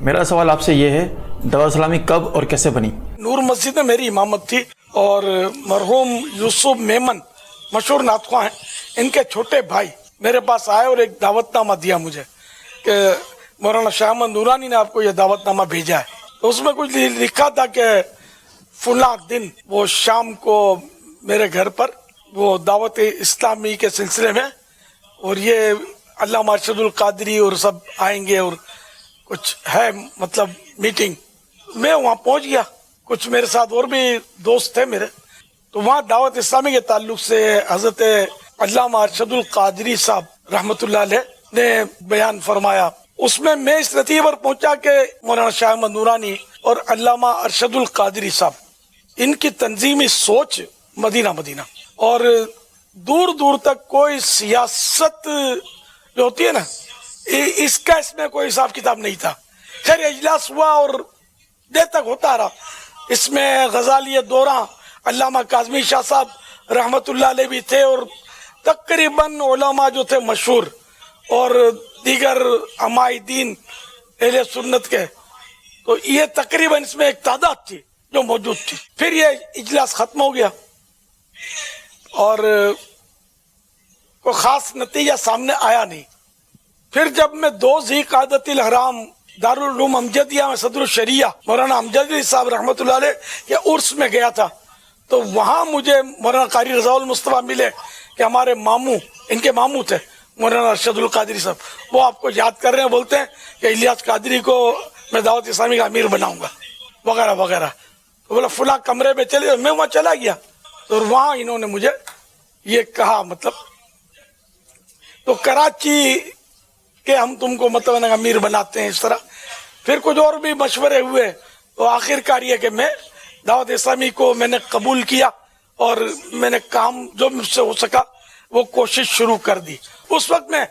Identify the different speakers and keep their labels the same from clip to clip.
Speaker 1: میرا سوال آپ سے یہ ہے دعوت اسلامی کب اور کیسے بنی؟
Speaker 2: نور مسجد میں میری امامت تھی اور مرحوم یوسف میمن مشہور نعت خواہ ہیں، ان کے چھوٹے بھائی میرے پاس آئے اور ایک دعوت نامہ دیا مجھے کہ مولانا شاہ احمد نورانی نے آپ کو یہ دعوت نامہ بھیجا ہے. تو اس میں کچھ لکھا تھا کہ فلاں دن وہ شام کو میرے گھر پر وہ دعوت اسلامی کے سلسلے میں اور یہ علامہ ارشد القادری اور سب آئیں گے اور کچھ ہے مطلب میٹنگ. میں وہاں پہنچ گیا، کچھ میرے ساتھ اور بھی دوست تھے میرے، تو وہاں دعوت اسلامی کے تعلق سے حضرت علامہ ارشد القادری صاحب رحمۃ اللہ علیہ نے بیان فرمایا. اس میں اس نتیجے پر پہنچا کہ مولانا شاہ احمد نورانی اور علامہ ارشد القادری صاحب ان کی تنظیمی سوچ مدینہ اور دور دور تک کوئی سیاست جو ہوتی ہے نا اس کا اس میں کوئی حساب کتاب نہیں تھا. خیر اجلاس ہوا اور دیر تک ہوتا رہا. اس میں غزالی دورہ علامہ کاظمی شاہ صاحب رحمت اللہ علیہ بھی تھے اور تقریباً علماء جو تھے مشہور اور دیگر عمائی دین اہل سنت کے، تو یہ تقریباً اس میں ایک تعداد تھی جو موجود تھی. پھر یہ اجلاس ختم ہو گیا اور کوئی خاص نتیجہ سامنے آیا نہیں. پھر جب میں 2 ذی قعدۃ الحرام دارالعلوم امجدیہ میں صدر الشریعہ مولانا امجدی صاحب رحمۃ اللہ علیہ کے عرس میں گیا تھا، تو وہاں مجھے مولانا قاری رضا المصطفیٰ ملے کہ ہمارے ماموں، ان کے ماموں تھے مولانا ارشد القادری صاحب، وہ آپ کو یاد کر رہے ہیں، بولتے ہیں کہ الیاس قادری کو میں دعوت اسلامی کا امیر بناؤں گا وغیرہ وغیرہ. تو بولا فلاں کمرے میں چلے، میں وہاں چلا گیا اور وہاں انہوں نے مجھے یہ کہا مطلب تو کراچی کہ ہم تم کو مطلب امیر بناتے ہیں اس طرح. پھر کچھ اور بھی مشورے ہوئے تو آخر کار یہ کہ میں دعوت اسلامی کو میں نے قبول کیا اور میں نے کام جو مجھ سے ہو سکا وہ کوشش شروع کر دی. اس وقت میں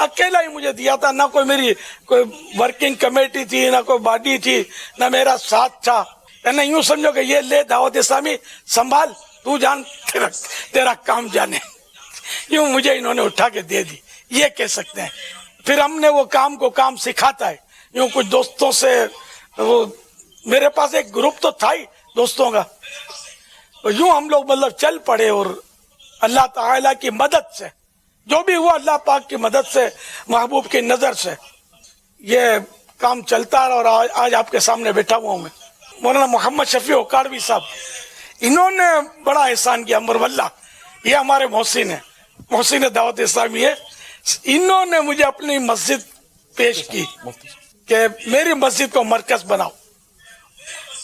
Speaker 2: اکیلا ہی مجھے دیا تھا، نہ کوئی میری کوئی ورکنگ کمیٹی تھی، نہ کوئی باڈی تھی، نہ میرا ساتھ تھا. یعنی یوں سمجھو کہ یہ لے دعوت اسلامی سنبھال، تو جان تیرا کام جانے، یوں مجھے انہوں نے اٹھا کے دے دی، یہ کہہ سکتے ہیں. پھر ہم نے وہ کام سکھاتا ہے یوں کچھ دوستوں سے، وہ میرے پاس ایک گروپ تو تھا ہی دوستوں کا، تو یوں ہم لوگ مطلب چل پڑے اور اللہ تعالیٰ کی مدد سے جو بھی ہوا، اللہ پاک کی مدد سے، محبوب کی نظر سے یہ کام چلتا رہا. اور آج آپ کے سامنے بیٹھا ہوا ہوں میں. مولانا محمد شفیع اوکاڑوی صاحب، انہوں نے بڑا احسان کیا. امر واللہ یہ ہمارے محسن ہیں، محسن دعوت اسلامی ہے. انہوں نے مجھے اپنی مسجد پیش کی کہ میری مسجد کو مرکز بناؤ.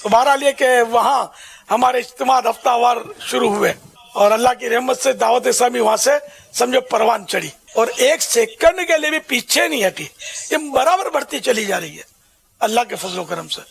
Speaker 2: تو بہرحال یہ کہ وہاں ہمارے اجتماع ہفتہ وار شروع ہوئے اور اللہ کی رحمت سے دعوت اسلامی وہاں سے سمجھو پروان چڑھی اور 1 سیکنڈ کے لیے بھی پیچھے نہیں ہٹی. یہ برابر بڑھتی چلی جا رہی ہے اللہ کے فضل و کرم سے.